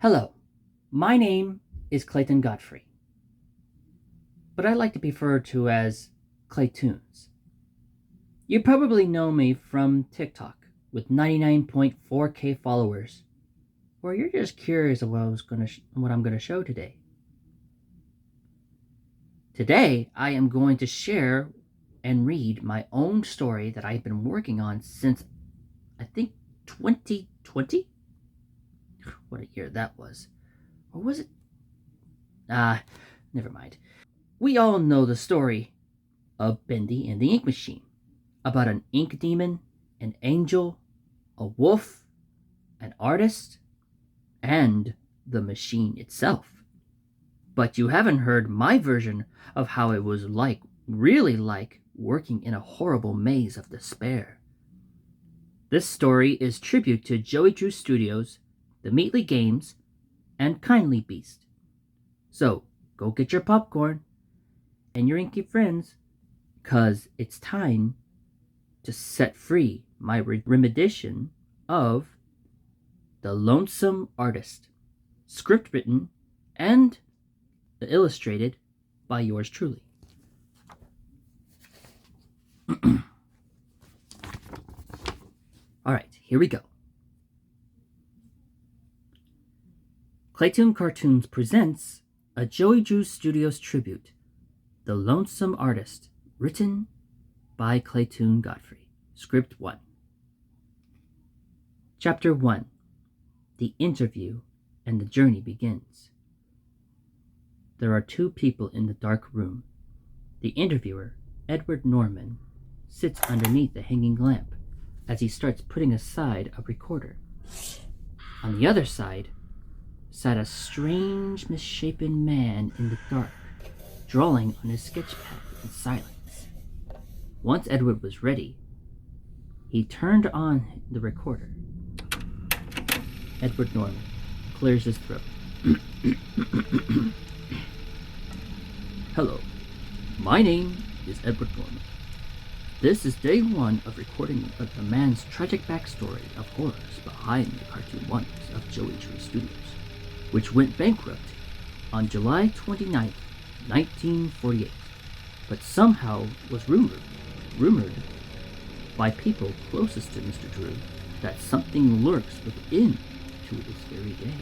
Hello, my name is Claytin Godfrey, but I like to be referred to as Claytoons. You probably know me from TikTok with 99.4k followers, or you're just curious of what I'm going to show today. Today, I am going to share and read my own story that I've been working on since I think 2020. What a year that was. Or was it? Never mind. We all know the story of Bendy and the Ink Machine, about an ink demon, an angel, a wolf, an artist, and the machine itself. But you haven't heard my version of how it was really like, working in a horrible maze of despair. This story is tribute to Joey Drew Studios, the Meatly Games, and Kindly Beast. So, go get your popcorn and your inky friends, cause it's time to set free my rendition of The Lonesome Artist, script written and illustrated by yours truly. Alright, here we go. Clayton Cartoons presents a Joey Drew Studios tribute, The Lonesome Artist, written by Claytin Godfrey. Script 1. Chapter 1. The interview and the journey begins. There are two people in the dark room. The interviewer, Edward Norman, sits underneath a hanging lamp as he starts putting aside a recorder. On the other side sat a strange, misshapen man in the dark, drawing on his sketchpad in silence. Once Edward was ready, he turned on the recorder. Edward Norman clears his throat. Hello, my name is Edward Norman. This is day one of recording of the man's tragic backstory of horrors behind the cartoon wonders of Joey Drew Studios, which went bankrupt on July 29th, 1948, but somehow was rumored by people closest to Mr. Drew that something lurks within to this very day.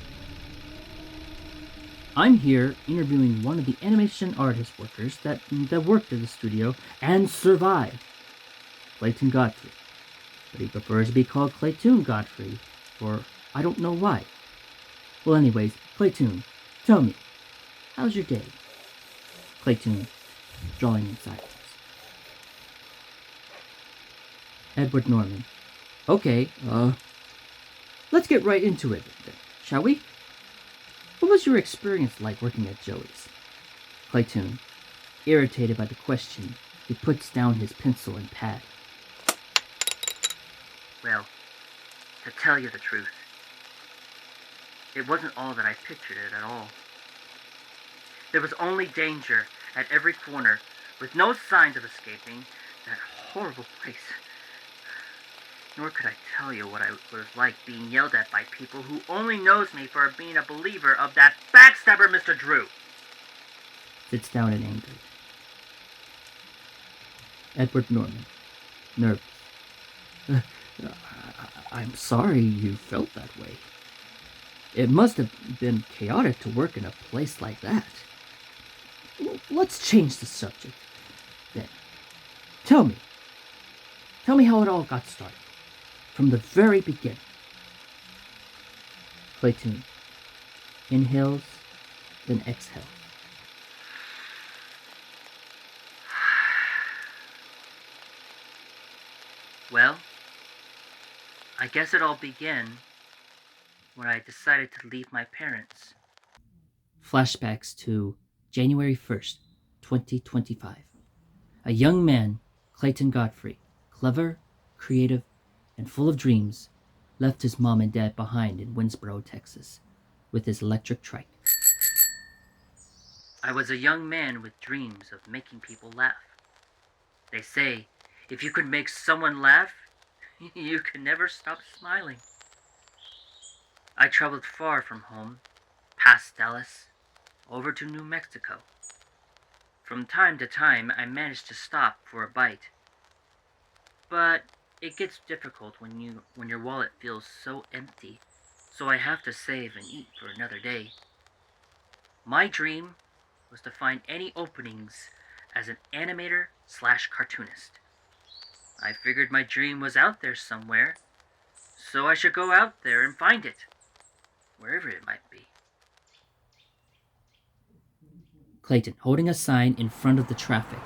I'm here interviewing one of the animation artist workers that worked at the studio and survived, Claytin Godfrey, but he prefers to be called Claytin Godfrey for I don't know why. Well, anyways, Claytin, tell me, how's your day? Claytin, drawing in silence. Edward Norman. Okay, let's get right into it then, shall we? What was your experience like working at Joey's? Claytin, irritated by the question, he puts down his pencil and pad. Well, to tell you the truth, it wasn't all that I pictured it at all. There was only danger at every corner, with no signs of escaping that horrible place. Nor could I tell you what I was like being yelled at by people who only knows me for being a believer of that backstabber Mr. Drew. Sits down in anger. Edward Norman, nervous. I'm sorry you felt that way. It must have been chaotic to work in a place like that. Let's change the subject, then. Tell me how it all got started. From the very beginning. Claytin inhales, then exhales. Well, I guess it all began when I decided to leave my parents. Flashbacks to January 1st, 2025. A young man, Claytin Godfrey, clever, creative, and full of dreams, left his mom and dad behind in Winsboro, Texas, with his electric trike. I was a young man with dreams of making people laugh. They say, if you could make someone laugh, You can never stop smiling. I traveled far from home, past Dallas, over to New Mexico. From time to time, I managed to stop for a bite. But it gets difficult when your wallet feels so empty, so I have to save and eat for another day. My dream was to find any openings as an animator/cartoonist. I figured my dream was out there somewhere, so I should go out there and find it, wherever it might be. Claytin, holding a sign in front of the traffic,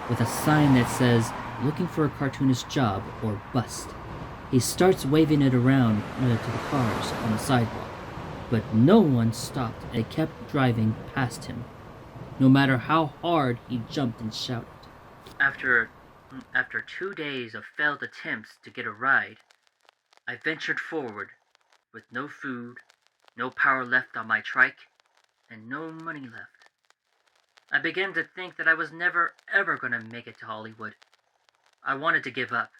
with a sign that says, looking for a cartoonist job or bust. He starts waving it around to the cars on the sidewalk, but no one stopped and they kept driving past him, no matter how hard he jumped and shouted. After 2 days of failed attempts to get a ride, I ventured forward with no food, no power left on my trike, and no money left. I began to think that I was never ever going to make it to Hollywood. I wanted to give up.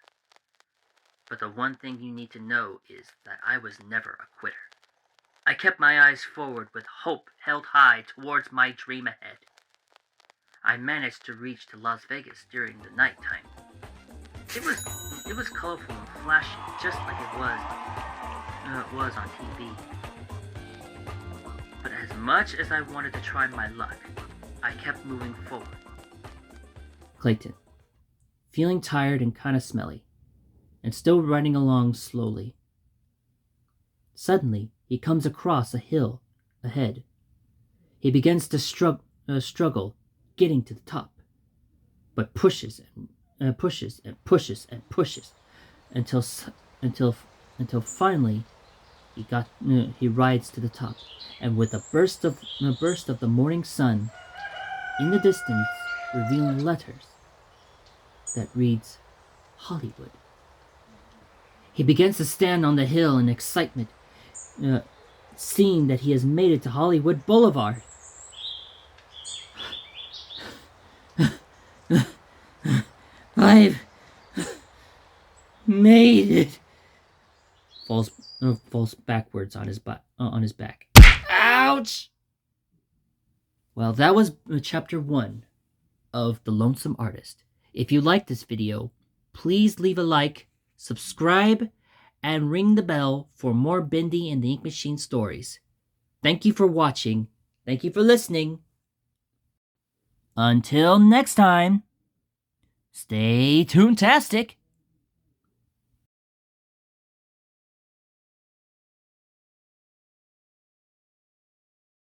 But the one thing you need to know is that I was never a quitter. I kept my eyes forward with hope held high towards my dream ahead. I managed to reach to Las Vegas during the nighttime. It was colorful and flashy, just like it was on TV. But as much as I wanted to try my luck, I kept moving forward. Claytin, feeling tired and kind of smelly, and still running along slowly. Suddenly, he comes across a hill ahead. He begins to struggle getting to the top, but pushes and pushes and pushes and pushes until finally he rides to the top, and with a burst of the morning sun in the distance, revealing letters that reads Hollywood. He begins to stand on the hill in excitement, seeing that he has made it to Hollywood Boulevard. I've made it. Falls backwards on his back. Ouch! Well, that was chapter 1 of The Lonesome Artist. If you liked this video, please leave a like, subscribe, and ring the bell for more Bendy and the Ink Machine stories. Thank you for watching. Thank you for listening. Until next time, stay toontastic.